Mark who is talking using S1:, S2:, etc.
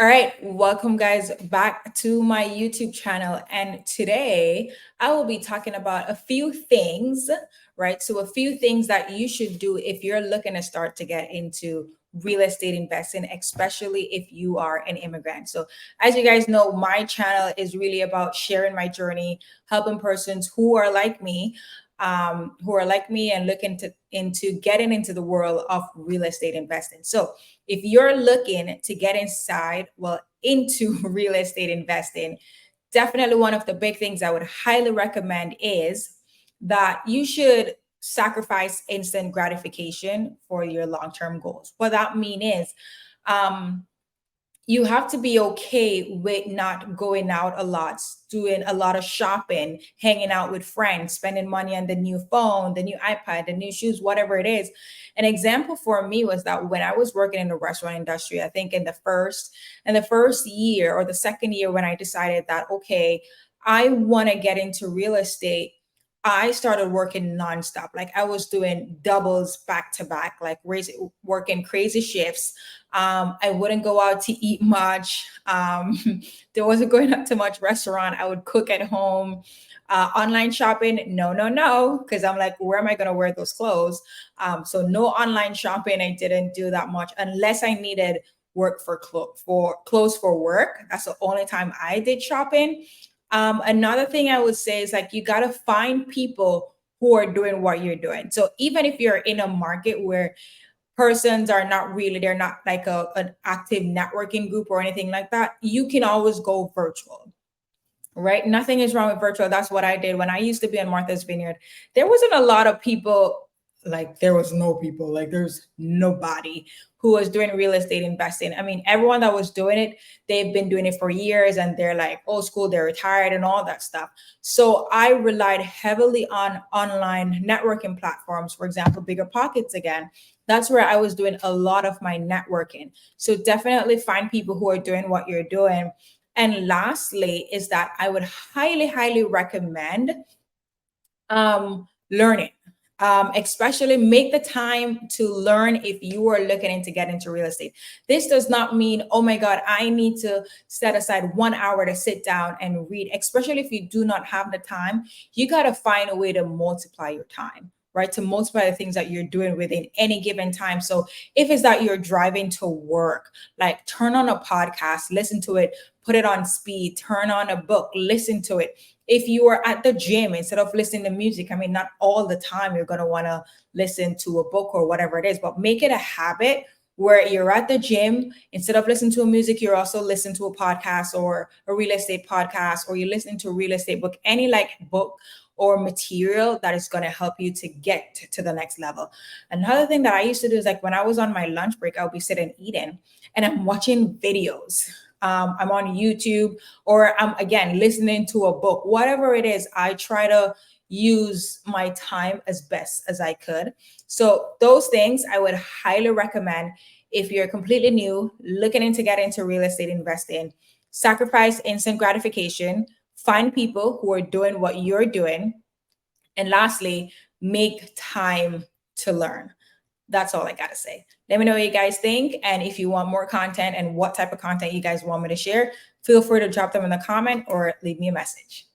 S1: All right, welcome guys back to my YouTube channel. And today I will be talking about a few things, right? So, a few things that you should do if you're looking to start to get into real estate investing, especially if you are an immigrant. So, as you guys know, my channel is really about sharing my journey, helping persons who are like me and looking into getting into the world of real estate investing. So, if you're looking to get into real estate investing, definitely one of the big things I would highly recommend is that you should sacrifice instant gratification for your long-term goals. What that mean is um you have to be okay with not going out a lot, doing a lot of shopping, hanging out with friends, spending money on the new phone, the new iPad, the new shoes, whatever it is. An example for me was that when I was working in the restaurant industry, I think in the first year or the second year when I decided that okay, I want to get into real estate, I started working nonstop. Like I was doing doubles back to back, like working crazy shifts. I wouldn't go out to eat much. There wasn't going out to much restaurant. I would cook at home. Online shopping, no, no, no, because I'm like, where am I going to wear those clothes? So no online shopping. I didn't do that much unless I needed work for clothes for work. That's the only time I did shopping. Another thing I would say is like you got to find people who are doing what you're doing. So even if you're in a market where persons are not really, they're not like an active networking group or anything like that, you can always go virtual, right? Nothing is wrong with virtual. That's what I did when I used to be on Martha's Vineyard. There wasn't a lot of people, like there was no people, like there's nobody who was doing real estate investing. I mean, everyone that was doing it, they've been doing it for years and they're like old school, they're retired and all that stuff. So I relied heavily on online networking platforms, for example, Bigger Pockets again. That's where I was doing a lot of my networking. So definitely find people who are doing what you're doing. And lastly, is that I would highly, highly recommend learning. Especially make the time to learn if you are looking to get into real estate. This does not mean, oh my God, I need to set aside 1 hour to sit down and read, especially if you do not have the time. You got to find a way to multiply your time, right? To multiply the things that you're doing within any given time. So if it's that you're driving to work, like turn on a podcast, listen to it, put it on speed, turn on a book, listen to it. If you are at the gym, instead of listening to music, I mean, not all the time you're going to want to listen to a book or whatever it is, but make it a habit where you're at the gym, instead of listening to music, you're also listening to a podcast or a real estate podcast, or you're listening to a real estate book, any like book or material that is going to help you to get to the next level. Another thing that I used to do is like when I was on my lunch break, I would be sitting eating and I'm watching videos. I'm on YouTube, or I'm again listening to a book, whatever it is. I try to use my time as best as I could. So those things I would highly recommend if you're completely new, looking into get into real estate investing. Sacrifice instant gratification, find people who are doing what you're doing, and lastly, make time to learn. That's all I got to say. Let me know what you guys think. And if you want more content and what type of content you guys want me to share, feel free to drop them in the comment or leave me a message.